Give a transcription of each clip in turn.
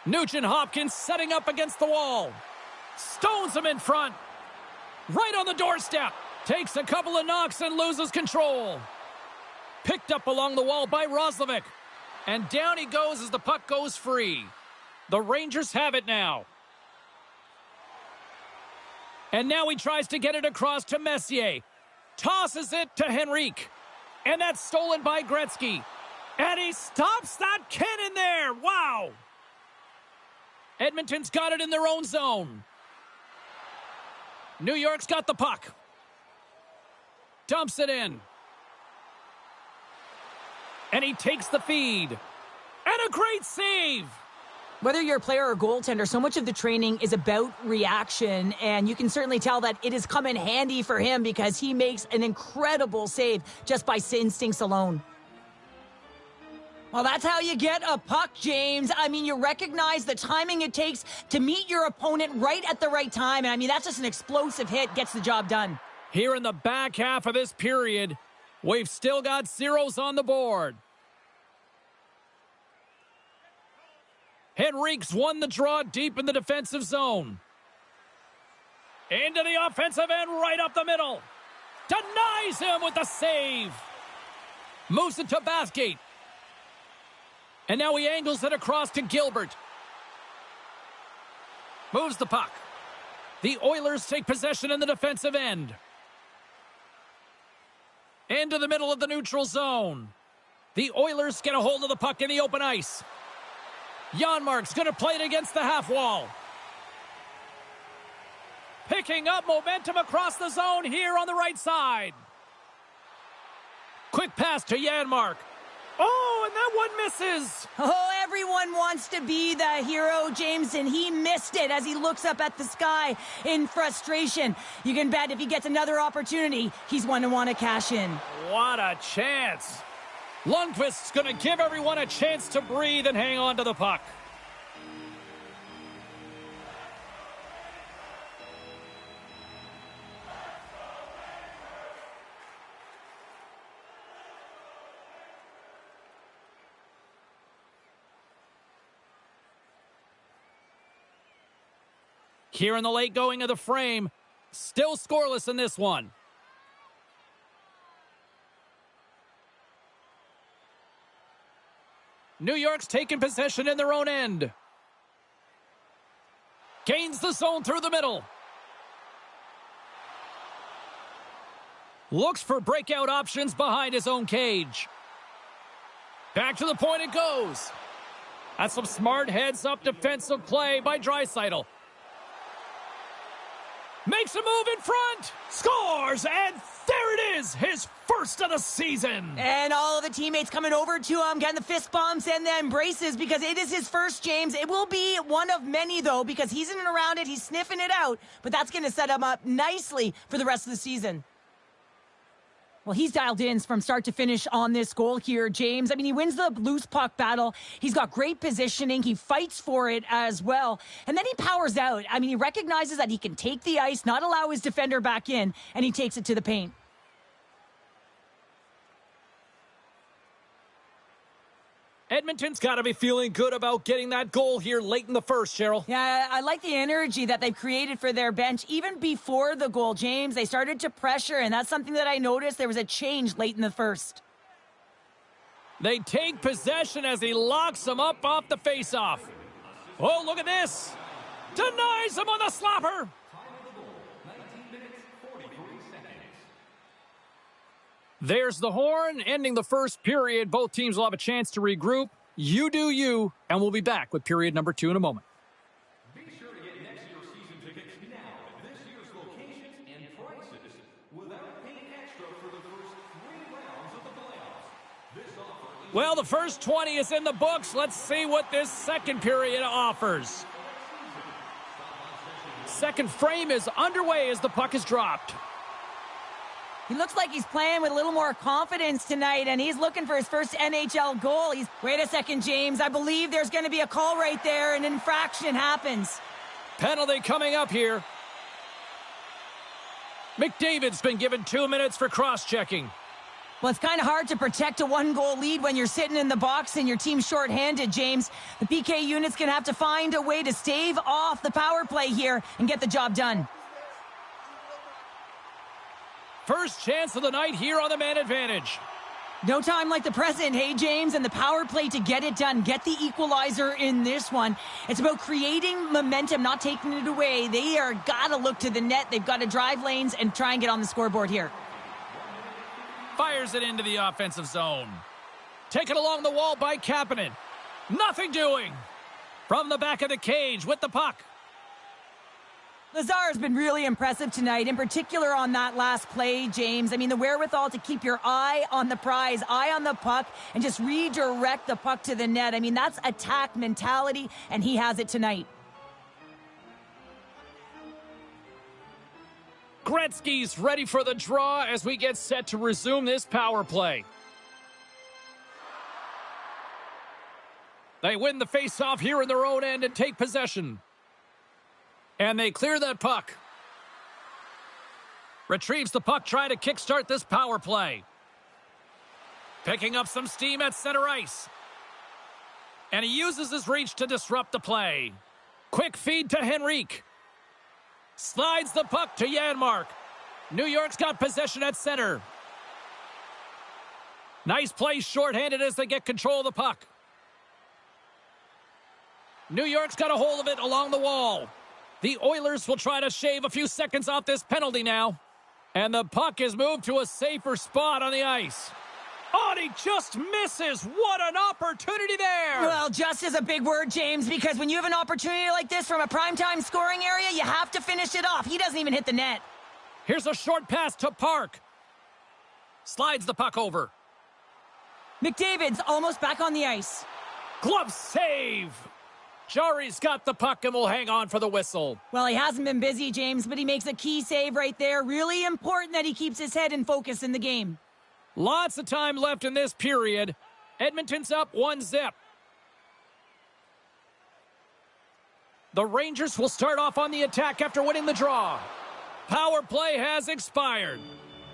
Nugent-Hopkins setting up against the wall. Stones him in front. Right on the doorstep. Takes a couple of knocks and loses control. Picked up along the wall by Roslovic. And down he goes as the puck goes free. The Rangers have it now. And now he tries to get it across to Messier. Tosses it to Henrique. And that's stolen by Gretzky. And he stops that cannon there. Wow. Edmonton's got it in their own zone. New York's got the puck. Dumps it in. And he takes the feed. And a great save. Whether you're a player or goaltender, so much of the training is about reaction, and you can certainly tell that it has come in handy for him because he makes an incredible save just by instincts alone. Well, that's how you get a puck, James. I mean, you recognize the timing it takes to meet your opponent right at the right time, and I mean, that's just an explosive hit, gets the job done. Here in the back half of this period, we've still got zeros on the board. Henrique's won the draw deep in the defensive zone. Into the offensive end, right up the middle. Denies him with the save. Moves it to Bathgate. And now he angles it across to Gilbert. Moves the puck. The Oilers take possession in the defensive end. Into the middle of the neutral zone. The Oilers get a hold of the puck in the open ice. Janmark's going to play it against the half wall. Picking up momentum across the zone here on the right side. Quick pass to Janmark. Oh, and that one misses. Oh, everyone wants to be the hero, James, and he missed it as he looks up at the sky in frustration. You can bet if he gets another opportunity, he's one to want to cash in. What a chance. Lundqvist's going to give everyone a chance to breathe and hang on to the puck. Here in the late going of the frame, still scoreless in this one. New York's taking possession in their own end. Gains the zone through the middle. Looks for breakout options behind his own cage. Back to the point it goes. That's some smart heads-up defensive play by Draisaitl. Makes a move in front. Scores, and there it is, his first of the season. And all of the teammates coming over to him, getting the fist bumps and the embraces because it is his first, James. It will be one of many, though, because he's in and around it. He's sniffing it out, but that's going to set him up nicely for the rest of the season. Well, he's dialed in from start to finish on this goal here, James. I mean, he wins the loose puck battle. He's got great positioning. He fights for it as well. And then he powers out. I mean, he recognizes that he can take the ice, not allow his defender back in, and he takes it to the paint. Edmonton's got to be feeling good about getting that goal here late in the first, Cheryl. Yeah, I like the energy that they've created for their bench. Even before the goal, James, they started to pressure, and that's something that I noticed. There was a change late in the first. They take possession as he locks him up off the faceoff. Oh, look at this. Denies him on the slapper. There's the horn, ending the first period. Both teams will have a chance to regroup. You do you, and we'll be back with period number 2 in a moment. Be sure to get next year's season tickets now at this year's locations and prices without paying extra for the first 3 rounds of the playoffs. This offer is... Well, the first 20 is in the books. Let's see what this second period offers. Second frame is underway as the puck is dropped. He looks like he's playing with a little more confidence tonight, and he's looking for his first NHL goal. Wait a second, James. I believe there's going to be a call right there. An infraction happens. Penalty coming up here. McDavid's been given 2 minutes for cross-checking. Well, it's kind of hard to protect a one-goal lead when you're sitting in the box and your team's shorthanded, James. The PK unit's going to have to find a way to stave off the power play here and get the job done. First chance of the night here on the man advantage. No time like the present, hey, James, and the power play to get it done. Get the equalizer in this one. It's about creating momentum, not taking it away. They are got to look to the net. They've got to drive lanes and try and get on the scoreboard here. Fires it into the offensive zone. Taken along the wall by Kapanen. Nothing doing. From the back of the cage with the puck. Lazar has been really impressive tonight, in particular on that last play, James. I mean, the wherewithal to keep your eye on the prize, eye on the puck, and just redirect the puck to the net. I mean, that's attack mentality, and he has it tonight. Gretzky's ready for the draw as we get set to resume this power play. They win the faceoff here in their own end and take possession. And they clear that puck. Retrieves the puck, trying to kickstart this power play. Picking up some steam at center ice. And he uses his reach to disrupt the play. Quick feed to Henrique. Slides the puck to Janmark. New York's got possession at center. Nice play shorthanded as they get control of the puck. New York's got a hold of it along the wall. The Oilers will try to shave a few seconds off this penalty now. And the puck is moved to a safer spot on the ice. Oh, and he just misses. What an opportunity there. Well, just is a big word, James, because when you have an opportunity like this from a primetime scoring area, you have to finish it off. He doesn't even hit the net. Here's a short pass to Park. Slides the puck over. McDavid's almost back on the ice. Glove save. Jari's got the puck and will hang on for the whistle. Well, he hasn't been busy, James, but he makes a key save right there. Really important that he keeps his head in focus in the game. Lots of time left in this period. Edmonton's up 1-0. The Rangers will start off on the attack after winning the draw. Power play has expired.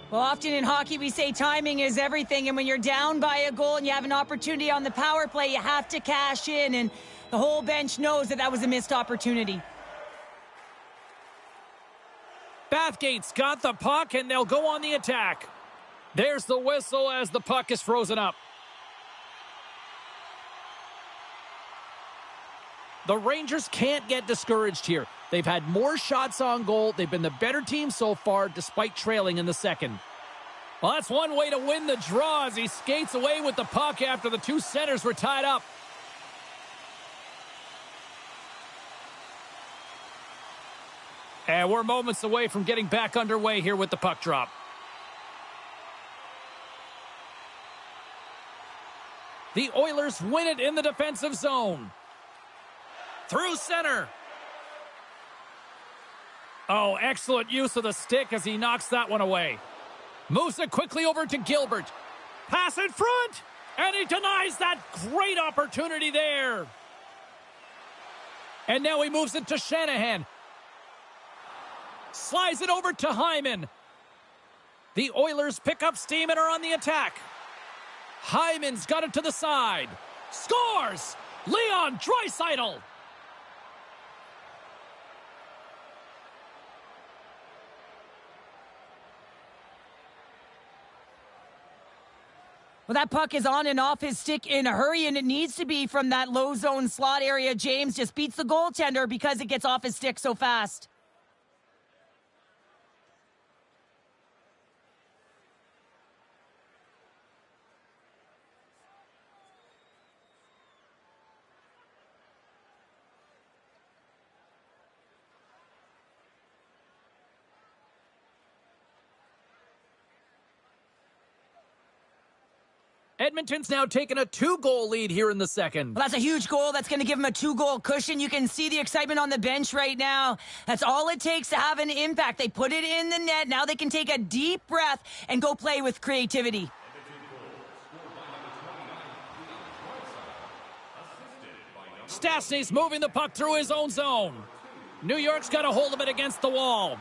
Well, often in hockey we say timing is everything, and when you're down by a goal and you have an opportunity on the power play, you have to cash in, and the whole bench knows that that was a missed opportunity. Bathgate's got the puck, and they'll go on the attack. There's the whistle as the puck is frozen up. The Rangers can't get discouraged here. They've had more shots on goal. They've been the better team so far, despite trailing in the second. Well, that's one way to win the draw as he skates away with the puck after the two centers were tied up. And we're moments away from getting back underway here with the puck drop. The Oilers win it in the defensive zone. Through center. Oh, excellent use of the stick as he knocks that one away. Moves it quickly over to Gilbert. Pass in front. And he denies that great opportunity there. And now he moves it to Shanahan. Slides it over to Hyman. The Oilers pick up steam and are on the attack. Hyman's got it to the side. Scores! Leon Draisaitl. Well, that puck is on and off his stick in a hurry, and it needs to be from that low zone slot area. James just beats the goaltender because it gets off his stick so fast. Edmonton's now taken a 2-goal lead here in the second. Well, that's a huge goal. That's going to give him a 2-goal cushion. You can see the excitement on the bench right now. That's all it takes to have an impact. They put it in the net. Now they can take a deep breath and go play with creativity. Stastny's moving the puck through his own zone. New York's got a hold of it against the wall.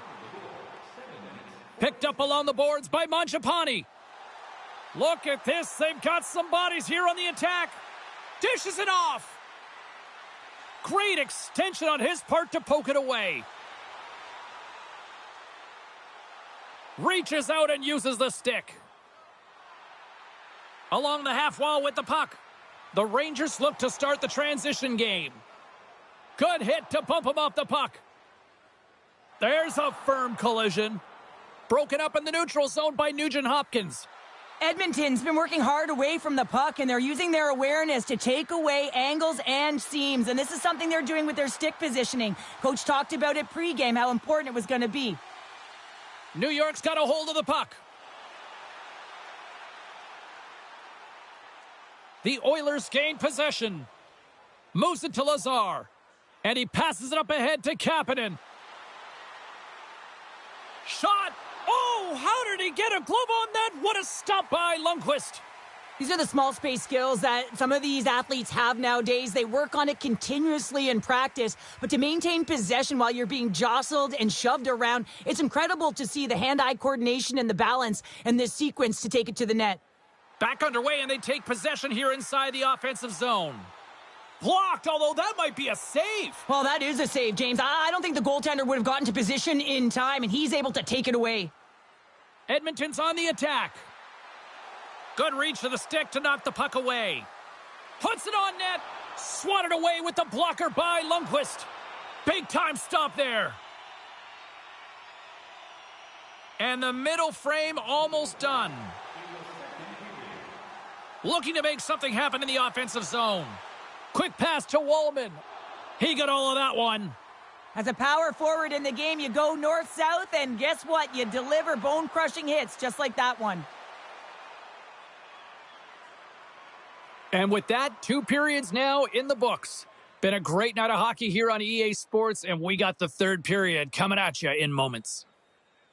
Picked up along the boards by Mangiapane. Look at this. They've got some bodies here on the attack. Dishes it off. Great extension on his part to poke it away. Reaches out and uses the stick. Along the half wall with the puck. The Rangers look to start the transition game. Good hit to bump him off the puck. There's a firm collision. Broken up in the neutral zone by Nugent-Hopkins. Edmonton's been working hard away from the puck, and they're using their awareness to take away angles and seams. And this is something they're doing with their stick positioning. Coach talked about it pregame, how important it was going to be. New York's got a hold of the puck. The Oilers gain possession. Moves it to Lazar. And he passes it up ahead to Kapanen. Shot! Oh, how did he get a glove on that? What a stop by Lundqvist. These are the small space skills that some of these athletes have nowadays. They work on it continuously in practice, but to maintain possession while you're being jostled and shoved around, it's incredible to see the hand-eye coordination and the balance in this sequence to take it to the net. Back underway, and they take possession here inside the offensive zone. Blocked, although that might be a save. Well, that is a save, James. I don't think the goaltender would have gotten to position in time, and he's able to take it away. Edmonton's on the attack. Good reach to the stick to knock the puck away. Puts it on net. Swatted away with the blocker by Lundqvist. Big time stop there. And the middle frame almost done. Looking to make something happen in the offensive zone. Quick pass to Wallman. He got all of that one. As a power forward in the game, you go north-south, and guess what? You deliver bone-crushing hits just like that one. And with that, 2 periods now in the books. Been a great night of hockey here on EA Sports, and we got the 3rd period coming at you in moments.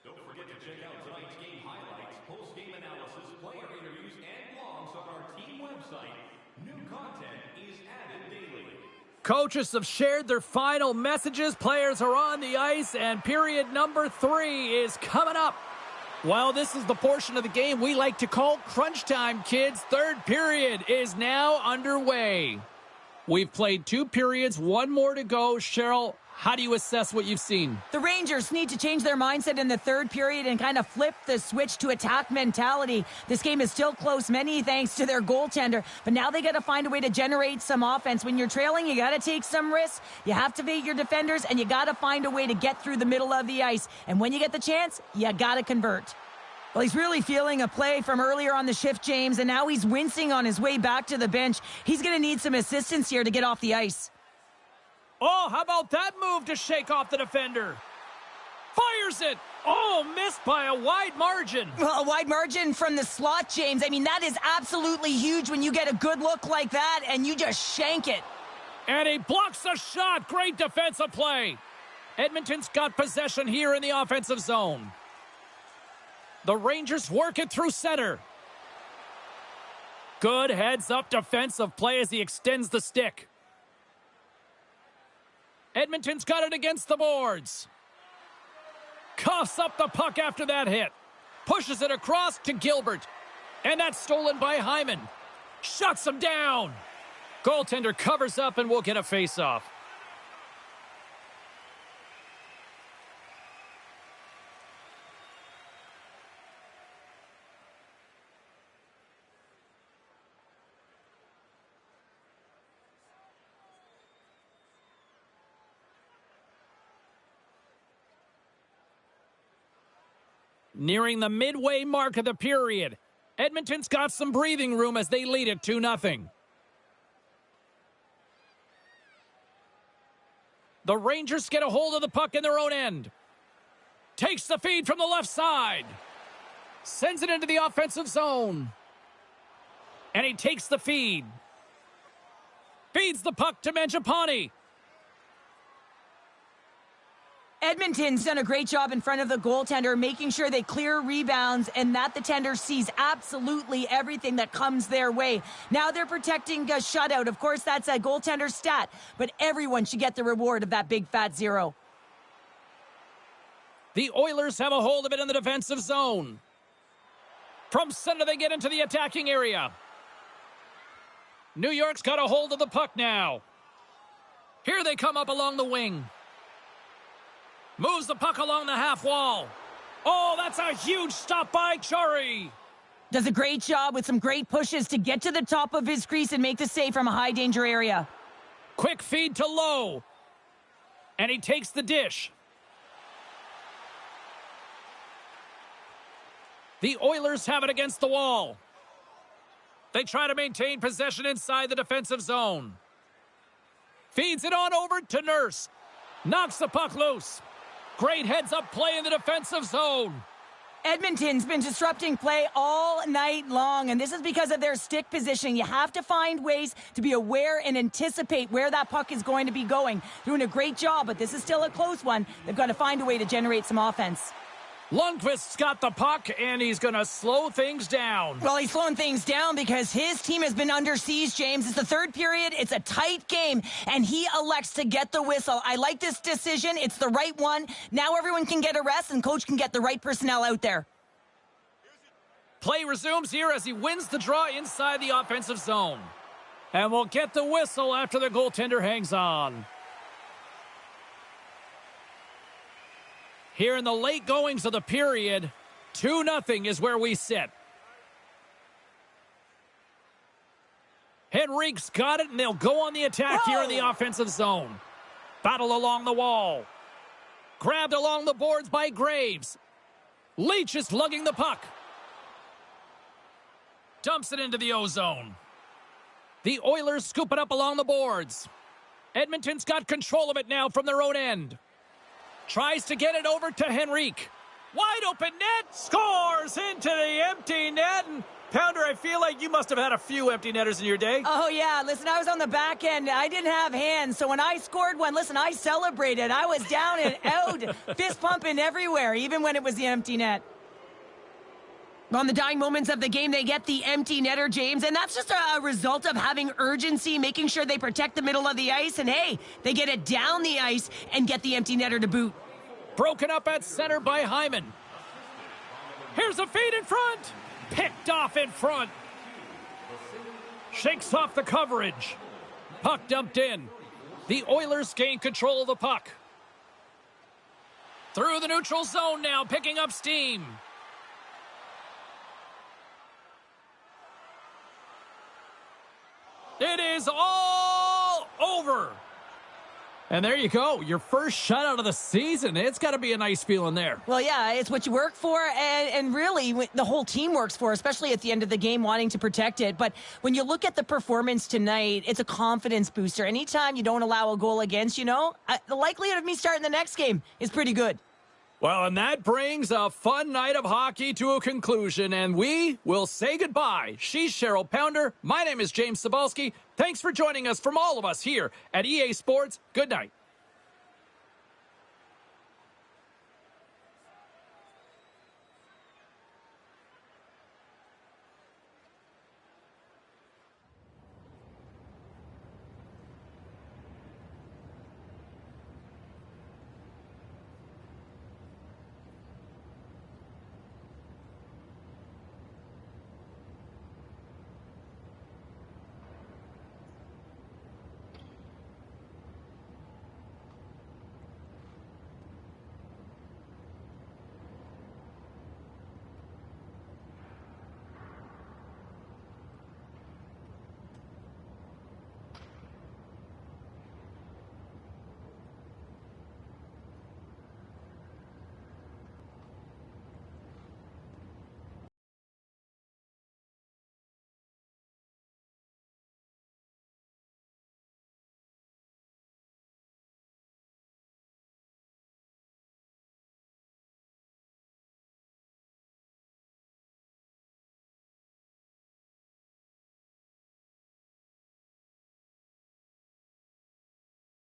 Don't forget to check out tonight's game highlights, post-game analysis, player interviews, and blogs on our team website. New content is added daily. Coaches have shared their final messages. Players are on the ice, and period number 3 is coming up. Well, this is the portion of the game we like to call crunch time, kids. 3rd period is now underway. We've played 2 periods, 1 more to go. Cheryl, how do you assess what you've seen? The Rangers need to change their mindset in the 3rd period and kind of flip the switch to attack mentality. This game is still close, many thanks to their goaltender, but now they got to find a way to generate some offense. When you're trailing, you got to take some risks. You have to bait your defenders, and you got to find a way to get through the middle of the ice. And when you get the chance, you got to convert. Well, he's really feeling a play from earlier on the shift, James, and now he's wincing on his way back to the bench. He's going to need some assistance here to get off the ice. Oh, how about that move to shake off the defender? Fires it. Oh, missed by a wide margin. Well, a wide margin from the slot, James. I mean, that is absolutely huge when you get a good look like that and you just shank it. And he blocks the shot. Great defensive play. Edmonton's got possession here in the offensive zone. The Rangers work it through center. Good heads-up defensive play as he extends the stick. Edmonton's got it against the boards. Coughs up the puck after that hit. Pushes it across to Gilbert. And that's stolen by Hyman. Shuts him down. Goaltender covers up and will get a face-off. Nearing the midway mark of the period. Edmonton's got some breathing room as they lead it 2-0. The Rangers get a hold of the puck in their own end. Takes the feed from the left side. Sends it into the offensive zone. And he takes the feed. Feeds the puck to Mangiapane. Edmonton's done a great job in front of the goaltender, making sure they clear rebounds and that the tender sees absolutely everything that comes their way. Now they're protecting a shutout. Of course, that's a goaltender stat, but everyone should get the reward of that big fat 0. The Oilers have a hold of it in the defensive zone. From center, they get into the attacking area. New York's got a hold of the puck now. Here they come up along the wing. Moves the puck along the half wall. Oh, that's a huge stop by Chari. Does a great job with some great pushes to get to the top of his crease and make the save from a high danger area. Quick feed to Lowe. And he takes the dish. The Oilers have it against the wall. They try to maintain possession inside the defensive zone. Feeds it on over to Nurse. Knocks the puck loose. Great heads-up play in the defensive zone. Edmonton's been disrupting play all night long, and this is because of their stick positioning. You have to find ways to be aware and anticipate where that puck is going to be going. Doing a great job, but this is still a close one. They've got to find a way to generate some offense. Lundqvist's got the puck, and he's going to slow things down. Well, he's slowing things down because his team has been under siege, James. It's the third period. It's a tight game, and he elects to get the whistle. I like this decision. It's the right one. Now everyone can get a rest, and coach can get the right personnel out there. Play resumes here as he wins the draw inside the offensive zone. And we'll get the whistle after the goaltender hangs on. Here in the late goings of the period, 2-0 is where we sit. Henrique's got it, and they'll go on the attack here in the offensive zone. Battle along the wall. Grabbed along the boards by Graves. Leach is lugging the puck. Dumps it into the O-zone. The Oilers scoop it up along the boards. Edmonton's got control of it now from their own end. Tries to get it over to Henrique. Wide open net. Scores into the empty net. And Pounder, I feel like you must have had a few empty netters in your day. Oh, yeah. Listen, I was on the back end. I didn't have hands. So when I scored one, listen, I celebrated. I was down and out, fist pumping everywhere, even when it was the empty net. On the dying moments of the game, they get the empty netter, James, and that's just a result of having urgency, making sure they protect the middle of the ice, and hey, they get it down the ice and get the empty netter to boot. Broken up at center by Hyman. Here's a feed in front. Picked off in front. Shakes off the coverage. Puck dumped in. The Oilers gain control of the puck. Through the neutral zone now, picking up steam. It is all over. And there you go, your first shutout of the season. It's got to be a nice feeling there. Well, yeah, it's what you work for, and really the whole team works for, especially at the end of the game, wanting to protect it. But when you look at the performance tonight, it's a confidence booster. Anytime you don't allow a goal against, the likelihood of me starting the next game is pretty good. Well, and that brings a fun night of hockey to a conclusion, and we will say goodbye. She's Cheryl Pounder. My name is James Cybulski. Thanks for joining us from all of us here at EA Sports. Good night.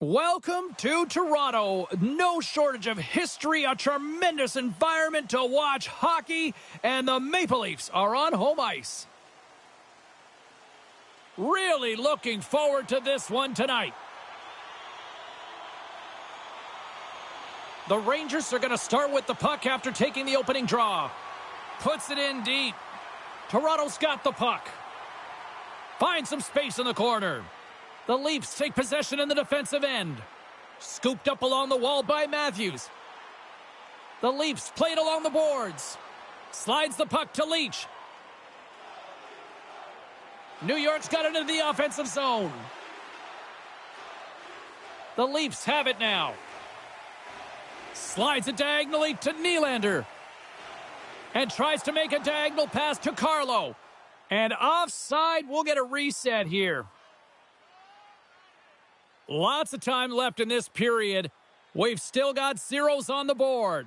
Welcome to Toronto. No shortage of history, a tremendous environment to watch hockey, and the Maple Leafs are on home ice. Really looking forward to this one tonight. The Rangers are going to start with the puck after taking the opening draw. Puts it in deep. Toronto's got the puck. Finds some space in the corner. The Leafs take possession in the defensive end. Scooped up along the wall by Matthews. The Leafs play it along the boards. Slides the puck to Leach. New York's got it into the offensive zone. The Leafs have it now. Slides it diagonally to Nylander. And tries to make a diagonal pass to Carlo. And offside, we'll get a reset here. Lots of time left in this period. We've still got zeros on the board.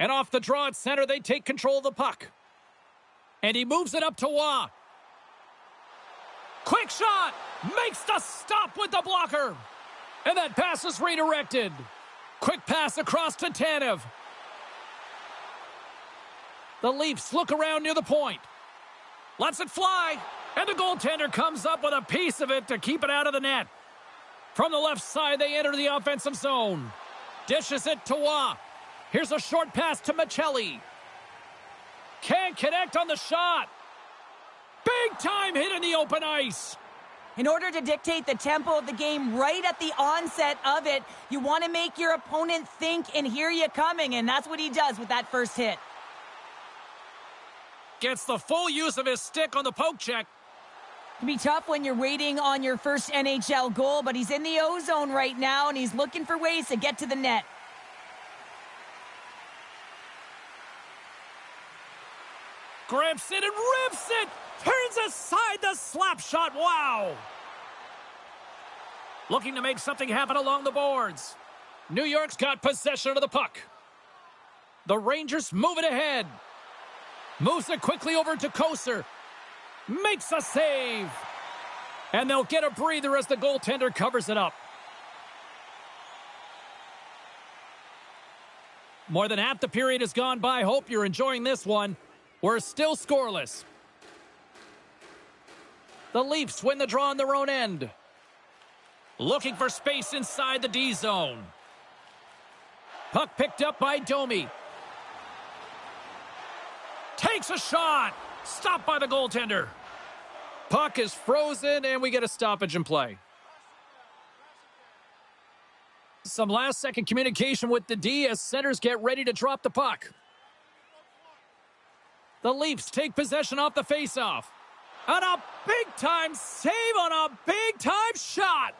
And off the draw at center, they take control of the puck. And he moves it up to Waugh. Quick shot! Makes the stop with the blocker. And that pass is redirected. Quick pass across to Tanev. The Leafs look around near the point. Lets it fly. And the goaltender comes up with a piece of it to keep it out of the net. From the left side, they enter the offensive zone. Dishes it to Waugh. Here's a short pass to Michelli. Can't connect on the shot. Big time hit in the open ice. In order to dictate the tempo of the game right at the onset of it, you want to make your opponent think and hear you coming, and that's what he does with that first hit. Gets the full use of his stick on the poke check. It can be tough when you're waiting on your first NHL goal, but he's in the O-zone right now, and he's looking for ways to get to the net. Grips it and rips it. Turns aside the slap shot. Wow. Looking to make something happen along the boards. New York's got possession of the puck. The Rangers move it ahead. Moves it quickly over to Koser. Makes a save. And they'll get a breather as the goaltender covers it up. More than half the period has gone by. Hope you're enjoying this one. We're still scoreless. The Leafs win the draw on their own end. Looking for space inside the D zone. Puck picked up by Domi. Takes a shot. Stopped by the goaltender. Puck is frozen and we get a stoppage in play. Some last-second communication with the D as centers get ready to drop the puck. The Leafs take possession off the faceoff. And a big-time save on a big-time shot.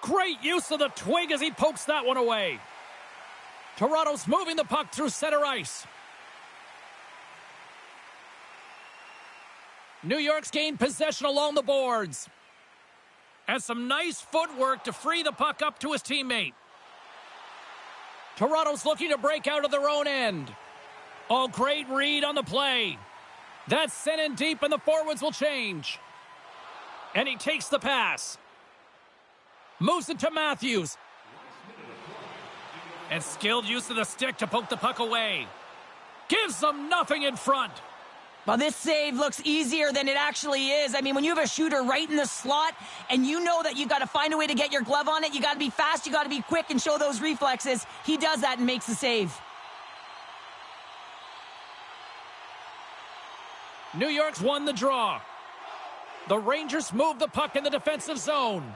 Great use of the twig as he pokes that one away. Toronto's moving the puck through center ice. New York's gained possession along the boards. And some nice footwork to free the puck up to his teammate. Toronto's looking to break out of their own end. Oh, great read on the play. That's sent in deep and the forwards will change. And he takes the pass. Moves it to Matthews. And skilled use of the stick to poke the puck away. Gives them nothing in front. Well, this save looks easier than it actually is. I mean, when you have a shooter right in the slot and you know that you've got to find a way to get your glove on it, you got to be fast, you got to be quick and show those reflexes. He does that and makes the save. New York's won the draw. The Rangers move the puck in the defensive zone.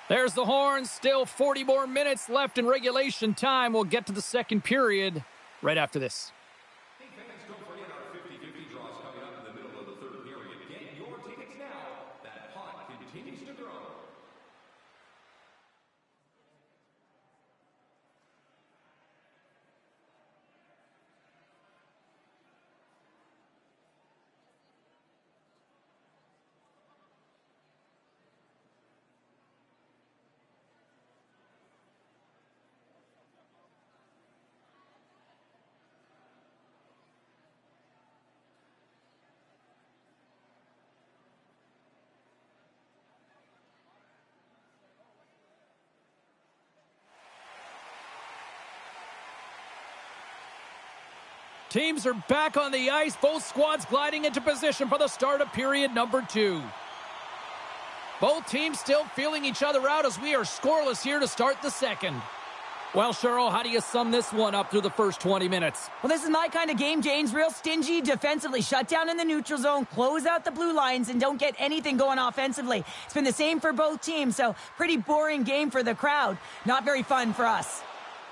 There's the horn. Still 40 more minutes left in regulation time. We'll get to the second period right after this. Hey fans, don't forget our 50-50 draws coming up in the middle of the third period. Get your tickets now. That pot continues to grow. Teams are back on the ice. Both squads gliding into position for the start of period number 2. Both teams still feeling each other out as we are scoreless here to start the second. Well, Cheryl, how do you sum this one up through the first 20 minutes? Well, this is my kind of game, James. Real stingy defensively. Shut down in the neutral zone, close out the blue lines, and don't get anything going offensively. It's been the same for both teams, so pretty boring game for the crowd. Not very fun for us.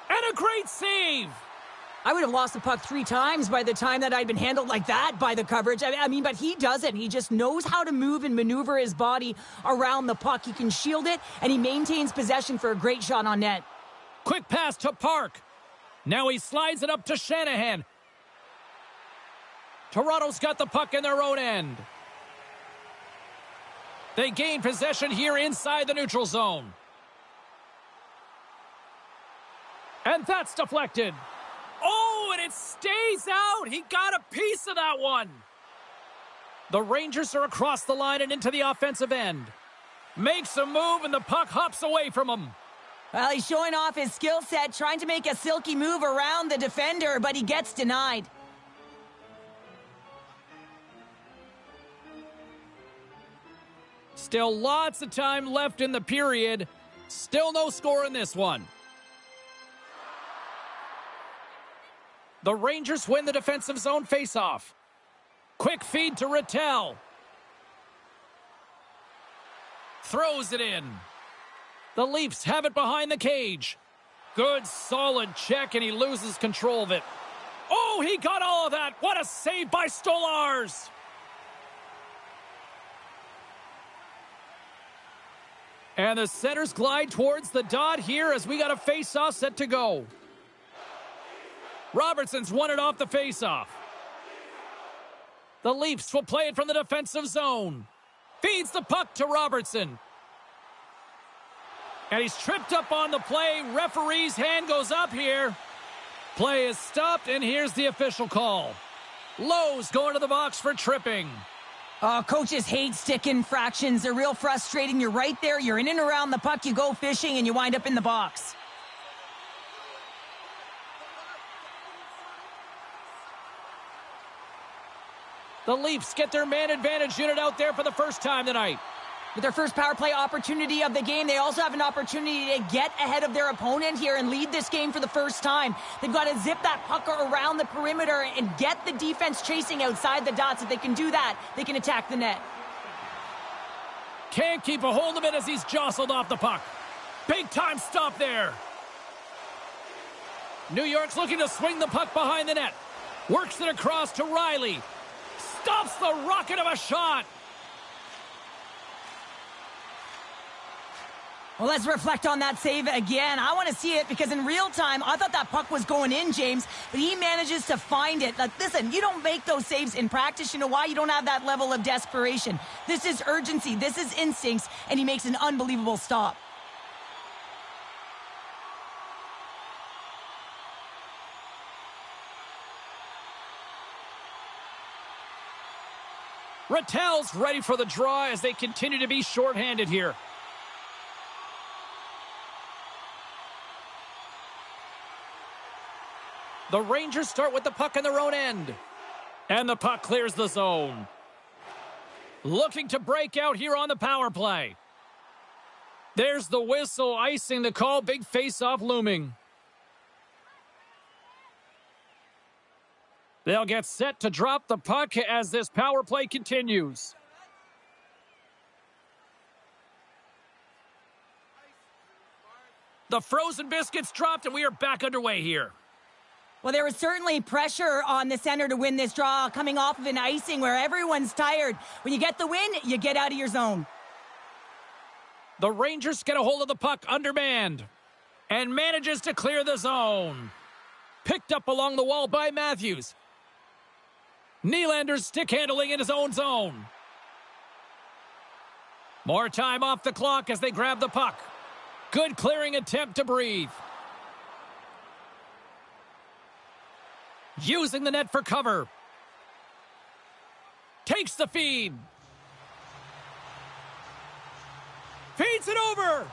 And a great save! I would have lost the puck 3 times by the time that I'd been handled like that by the coverage. I mean, but he doesn't. He just knows how to move and maneuver his body around the puck. He can shield it, and he maintains possession for a great shot on net. Quick pass to Park. Now he slides it up to Shanahan. Toronto's got the puck in their own end. They gain possession here inside the neutral zone. And that's deflected. Oh, and it stays out. He got a piece of that one. The Rangers are across the line and into the offensive end. Makes a move, and the puck hops away from him. Well, he's showing off his skill set, trying to make a silky move around the defender, but he gets denied. Still lots of time left in the period. Still no score in this one. The Rangers win the defensive zone faceoff. Quick feed to Rattel. Throws it in. The Leafs have it behind the cage. Good, solid check, and he loses control of it. Oh, he got all of that. What a save by Stolarz. And the centers glide towards the dot here as we got a face-off set to go. Robertson's won it off the face-off. The Leafs will play it from the defensive zone. Feeds the puck to Robertson. And he's tripped up on the play. Referee's hand goes up here. Play is stopped, and here's the official call. Lowe's going to the box for tripping. Oh, coaches hate stick infractions. They're real frustrating. You're right there. You're in and around the puck. You go fishing, and you wind up in the box. The Leafs get their man advantage unit out there for the first time tonight. With their first power play opportunity of the game, they also have an opportunity to get ahead of their opponent here and lead this game for the first time. They've got to zip that puck around the perimeter and get the defense chasing outside the dots. If they can do that, they can attack the net. Can't keep a hold of it as he's jostled off the puck. Big time stop there. New York's looking to swing the puck behind the net. Works it across to Riley. Stops the rocket of a shot. Well, let's reflect on that save again. I want to see it because in real time, I thought that puck was going in, James, but he manages to find it. Like, listen, you don't make those saves in practice. You know why? You don't have that level of desperation. This is urgency. This is instincts, and he makes an unbelievable stop. Rattel's ready for the draw as they continue to be shorthanded here. The Rangers start with the puck in their own end. And the puck clears the zone. Looking to break out here on the power play. There's the whistle, icing the call. Big face-off looming. They'll get set to drop the puck as this power play continues. The frozen biscuits dropped, and we are back underway here. Well, there was certainly pressure on the center to win this draw coming off of an icing where everyone's tired. When you get the win, you get out of your zone. The Rangers get a hold of the puck undermanned and manages to clear the zone. Picked up along the wall by Matthews. Nylander's stick handling in his own zone. More time off the clock as they grab the puck. Good clearing attempt to breathe. Using the net for cover. Takes the feed. Feeds it over.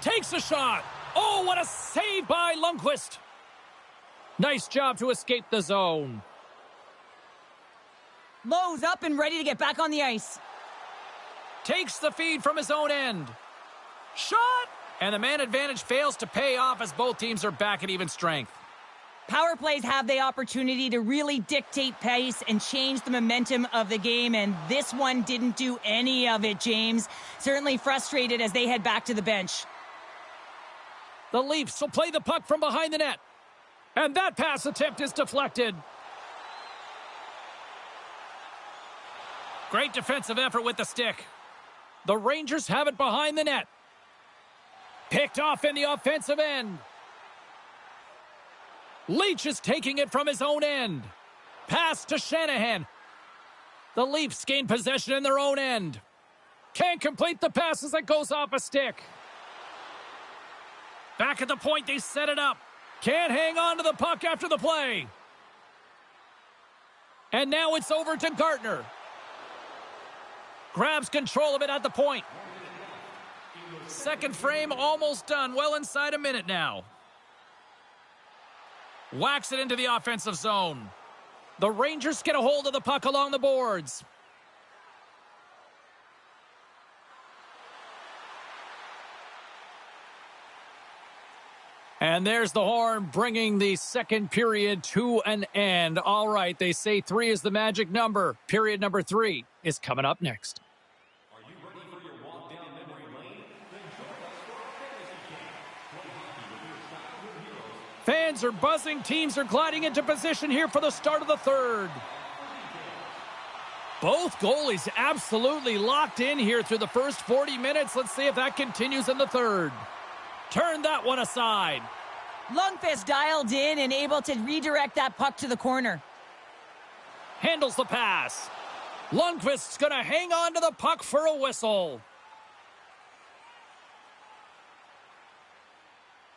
Takes a shot. Oh, what a save by Lundqvist. Nice job to escape the zone. Lowe's up and ready to get back on the ice. Takes the feed from his own end. Shot! And the man advantage fails to pay off as both teams are back at even strength. Power plays have the opportunity to really dictate pace and change the momentum of the game, and this one didn't do any of it, James. Certainly frustrated as they head back to the bench. The Leafs will play the puck from behind the net. And that pass attempt is deflected. Great defensive effort with the stick. The Rangers have it behind the net. Picked off in the offensive end. Leach is taking it from his own end. Pass to Shanahan. The Leafs gain possession in their own end. Can't complete the pass as it goes off a stick. Back at the point, they set it up. Can't hang on to the puck after the play. And now it's over to Gartner. Grabs control of it at the point. Second frame almost done. Well inside a minute now. Whacks it into the offensive zone. The Rangers get a hold of the puck along the boards. And there's the horn bringing the second period to an end. All right, they say 3 is the magic number. Period number 3 is coming up next. Are you ready for your walk down memory lane? Then join us for our fantasy game. Play hockey with your childhood heroes. Fans are buzzing. Teams are gliding into position here for the start of the third. Both goalies absolutely locked in here through the first 40 minutes. Let's see if that continues in the third. Turn that one aside. Lundqvist dialed in and able to redirect that puck to the corner. Handles the pass. Lundqvist's going to hang on to the puck for a whistle.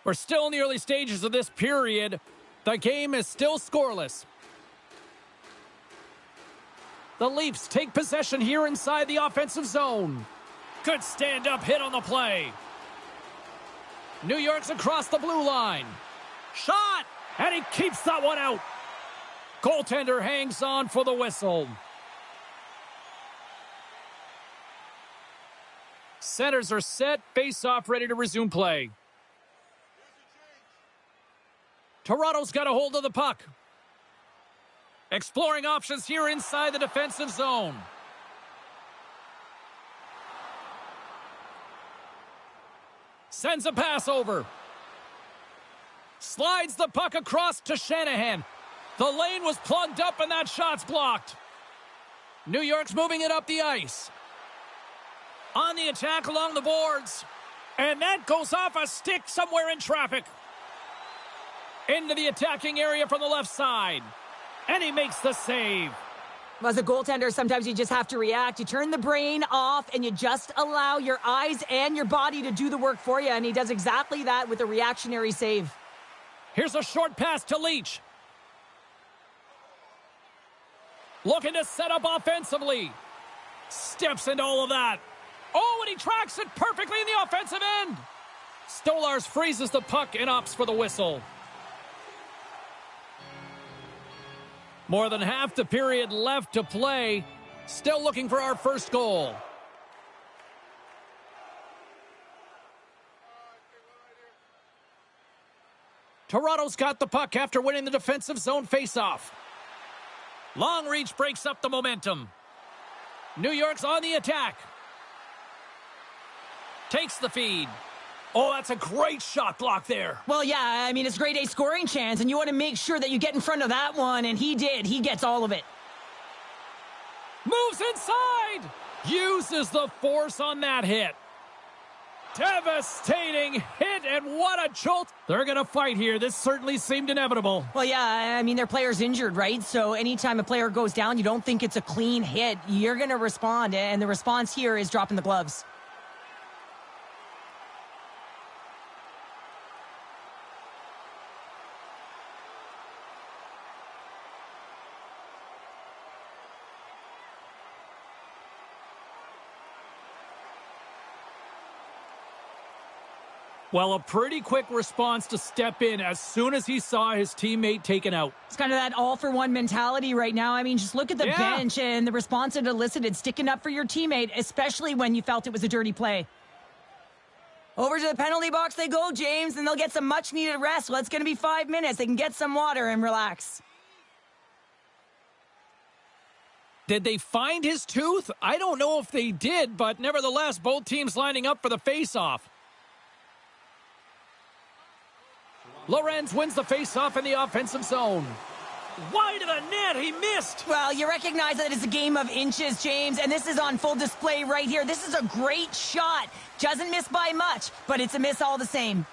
We're still in the early stages of this period. The game is still scoreless. The Leafs take possession here inside the offensive zone. Good stand-up hit on the play. New York's across the blue line. Shot! And he keeps that one out. Goaltender hangs on for the whistle. Centers are set. Face-off ready to resume play. Toronto's got a hold of the puck. Exploring options here inside the defensive zone. Sends a pass over. Slides the puck across to Shanahan. The lane was plugged up and that shot's blocked. New York's moving it up the ice. On the attack along the boards. And that goes off a stick somewhere in traffic. Into the attacking area from the left side. And he makes the save. As a goaltender, sometimes you just have to react. You turn the brain off and you just allow your eyes and your body to do the work for you. And he does exactly that with a reactionary save. Here's a short pass to Leach. Looking to set up offensively. Steps into all of that. Oh, and he tracks it perfectly in the offensive end. Stolarz freezes the puck and opts for the whistle. More than half the period left to play. Still looking for our first goal. Toronto's got the puck after winning the defensive zone faceoff. Long reach breaks up the momentum. New York's on the attack. Takes the feed. Oh, that's a great shot block there. Well, yeah, I mean, it's grade A scoring chance, and you want to make sure that you get in front of that one, and he did. He gets all of it. Moves inside. Uses the force on that hit. Devastating hit, and what a jolt. They're going to fight here. This certainly seemed inevitable. Well, yeah, I mean, their player's injured, right? So anytime a player goes down, you don't think it's a clean hit. You're going to respond, and the response here is dropping the gloves. Well, a pretty quick response to step in as soon as he saw his teammate taken out. It's kind of that all-for-one mentality right now. I mean, just look at the bench and the response it elicited, sticking up for your teammate, especially when you felt it was a dirty play. Over to the penalty box they go, James, and they'll get some much-needed rest. Well, it's going to be 5 minutes. They can get some water and relax. Did they find his tooth? I don't know if they did, but nevertheless, both teams lining up for the face-off. Lorenz wins the face-off in the offensive zone. Wide of the net, he missed. Well, you recognize that it's a game of inches, James, and this is on full display right here. This is a great shot. Doesn't miss by much, but it's a miss all the same.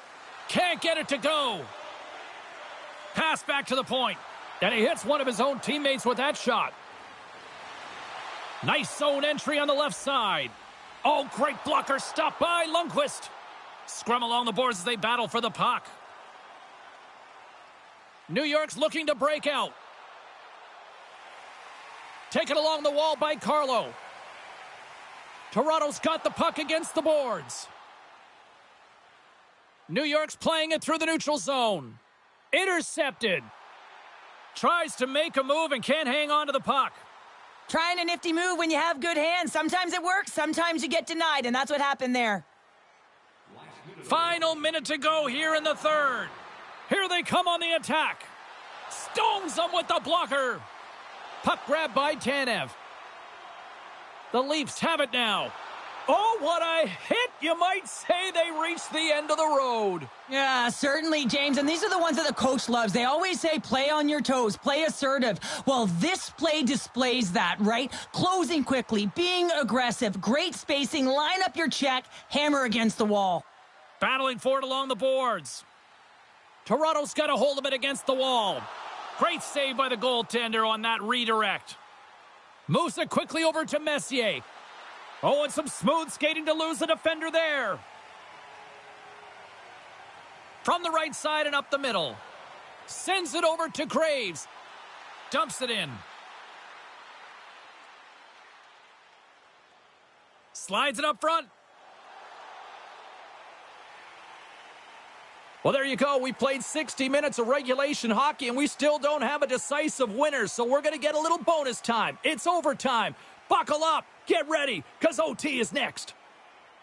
Can't get it to go. Pass back to the point. And he hits one of his own teammates with that shot. Nice zone entry on the left side. Oh, great blocker stopped by Lundqvist. Scrum along the boards as they battle for the puck. New York's looking to break out. Taken along the wall by Carlo. Toronto's got the puck against the boards. New York's playing it through the neutral zone. Intercepted. Tries to make a move and can't hang on to the puck. Trying a nifty move when you have good hands. Sometimes it works, sometimes you get denied, and that's what happened there. Final minute to go here in the third. Here they come on the attack. Stones them with the blocker. Puck grab by Tanev. The Leafs have it now. Oh, what a hit. You might say they reached the end of the road. Yeah, certainly, James. And these are the ones that the coach loves. They always say, play on your toes, play assertive. Well, this play displays that, right? Closing quickly, being aggressive, great spacing, line up your check, hammer against the wall. Battling for it along the boards. Toronto's got a hold of it against the wall. Great save by the goaltender on that redirect. Moves it quickly over to Messier. Oh, and some smooth skating to lose the defender there. From the right side and up the middle. Sends it over to Graves. Dumps it in. Slides it up front. Well, there you go. We played 60 minutes of regulation hockey, and we still don't have a decisive winner, so we're going to get a little bonus time. It's overtime. Buckle up. Get ready, because OT is next.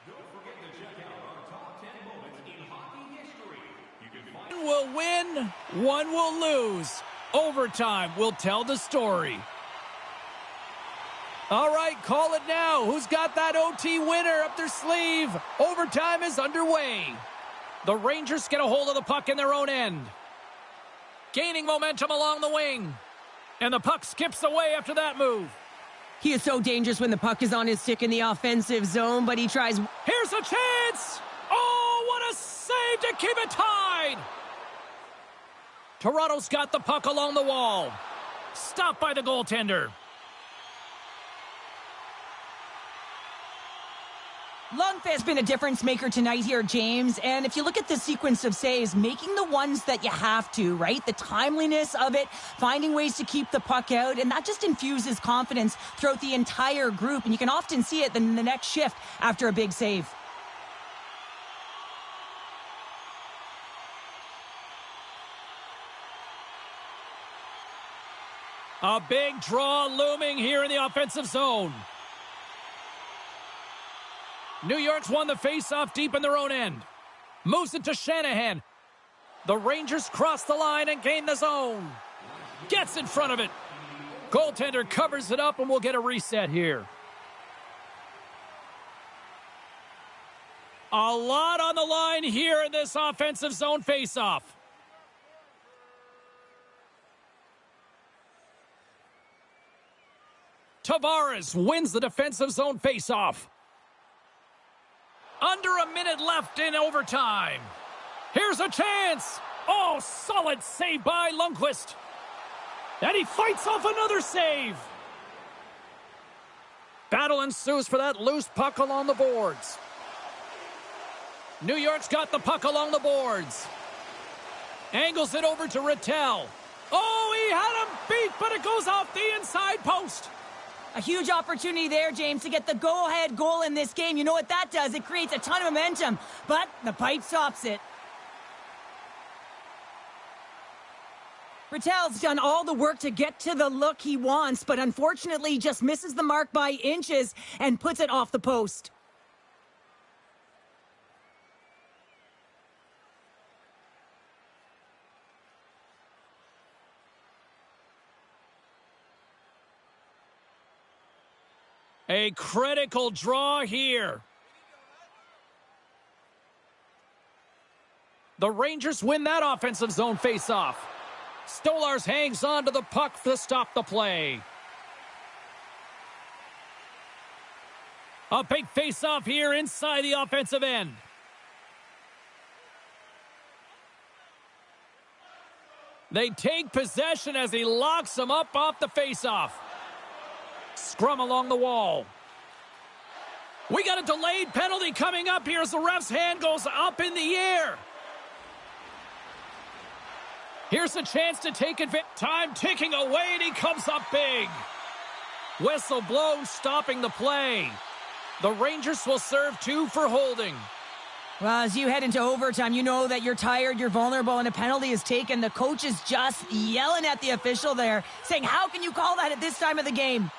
Don't forget to check out our top 10 moments in hockey history. You can find One will win, one will lose. Overtime will tell the story. All right, call it now. Who's got that OT winner up their sleeve? Overtime is underway. The Rangers get a hold of the puck in their own end. Gaining momentum along the wing. And the puck skips away after that move. He is so dangerous when the puck is on his stick in the offensive zone, but he tries. Here's a chance! Oh, what a save to keep it tied! Toronto's got the puck along the wall. Stopped by the goaltender. Lundqvist has been a difference maker tonight here, James. And if you look at the sequence of saves, making the ones that you have to, right? The timeliness of it, finding ways to keep the puck out, and that just infuses confidence throughout the entire group. And you can often see it in the next shift after a big save. A big draw looming here in the offensive zone. New York's won the faceoff deep in their own end. Moves it to Shanahan. The Rangers cross the line and gain the zone. Gets in front of it. Goaltender covers it up and we'll get a reset here. A lot on the line here in this offensive zone faceoff. Tavares wins the defensive zone faceoff. Under a minute left in overtime. Here's a chance. Oh, solid save by Lundqvist. And he fights off another save. Battle ensues for that loose puck along the boards. New York's got the puck along the boards. Angles it over to Rattel. Oh, he had him beat, but it goes off the inside post. A huge opportunity there, James, to get the go-ahead goal in this game. You know what that does? It creates a ton of momentum, but the pipe stops it. Rattel's done all the work to get to the look he wants, but unfortunately just misses the mark by inches and puts it off the post. A critical draw here. The Rangers win that offensive zone faceoff. Stolarz hangs on to the puck to stop the play. A big faceoff here inside the offensive end. They take possession as he locks him up off the faceoff. Scrum along the wall. We got a delayed penalty coming up here as the ref's hand goes up in the air. Here's a chance to take advantage. Time ticking away, and he comes up big. Whistle blown, stopping the play. The Rangers will serve 2 for holding. Well, as you head into overtime, you know that you're tired, you're vulnerable, and a penalty is taken. The coach is just yelling at the official there, saying, how can you call that at this time of the game?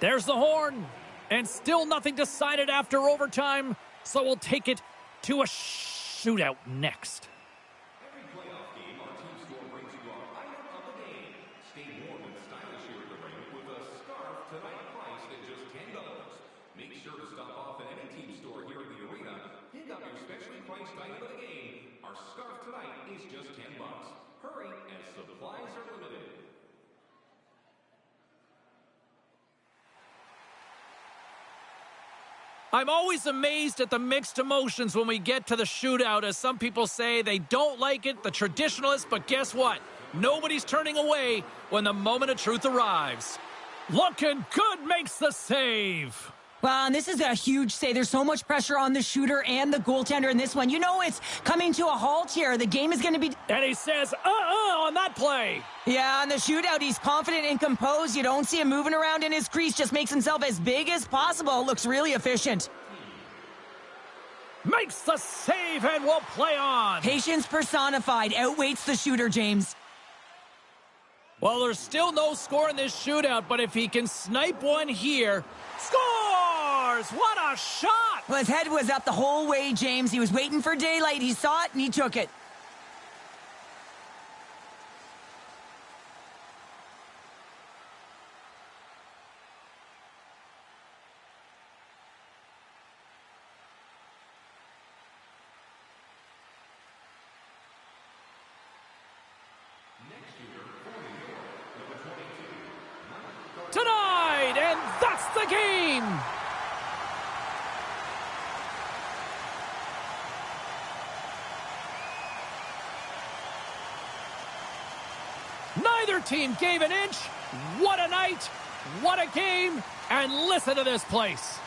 There's the horn, and still nothing decided after overtime, so we'll take it to a shootout next. Every playoff game, our team store brings you our item of the day. Stay warm and stylish here at the rink with a scarf tonight priced at just $10. Make sure to stop off at any team store here in the arena. Pick up your specially priced item of the game. Our scarf tonight is just $10. Hurry, as supplies are limited. I'm always amazed at the mixed emotions when we get to the shootout, as some people say they don't like it, the traditionalists, but guess what? Nobody's turning away when the moment of truth arrives. Looking good makes the save. Well, and this is a huge save. There's so much pressure on the shooter and the goaltender in this one. You know it's coming to a halt here. The game is going to be... And he says, on that play. Yeah, on the shootout, he's confident and composed. You don't see him moving around in his crease. Just makes himself as big as possible. Looks really efficient. Makes the save and will play on. Patience personified. Outweights the shooter, James. Well, there's still no score in this shootout, but if he can snipe one here, scores! What a shot! Well, his head was up the whole way, James. He was waiting for daylight. He saw it, and he took it. Tonight, and that's the game! Neither team gave an inch. What a night, what a game, and listen to this place.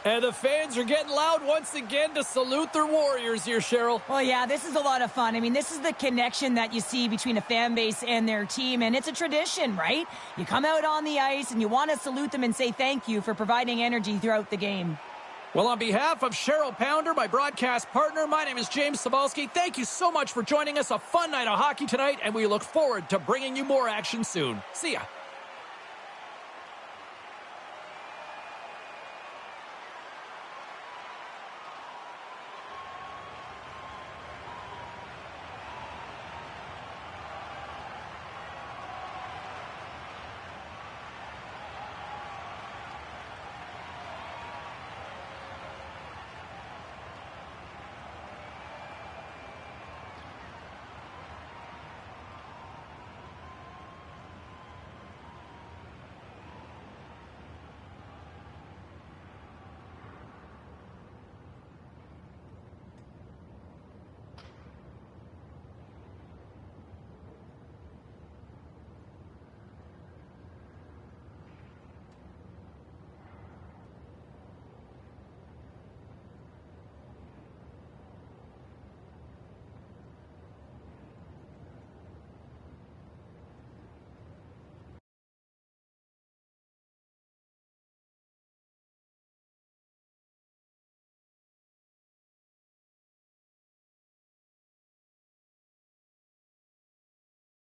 And the fans are getting loud once again to salute their Warriors here, Cheryl. Well, yeah, this is a lot of fun. I mean, this is the connection that you see between a fan base and their team, and it's a tradition, right? You come out on the ice, and you want to salute them and say thank you for providing energy throughout the game. Well, on behalf of Cheryl Pounder, my broadcast partner, my name is James Cebulski. Thank you so much for joining us. A fun night of hockey tonight, and we look forward to bringing you more action soon. See ya.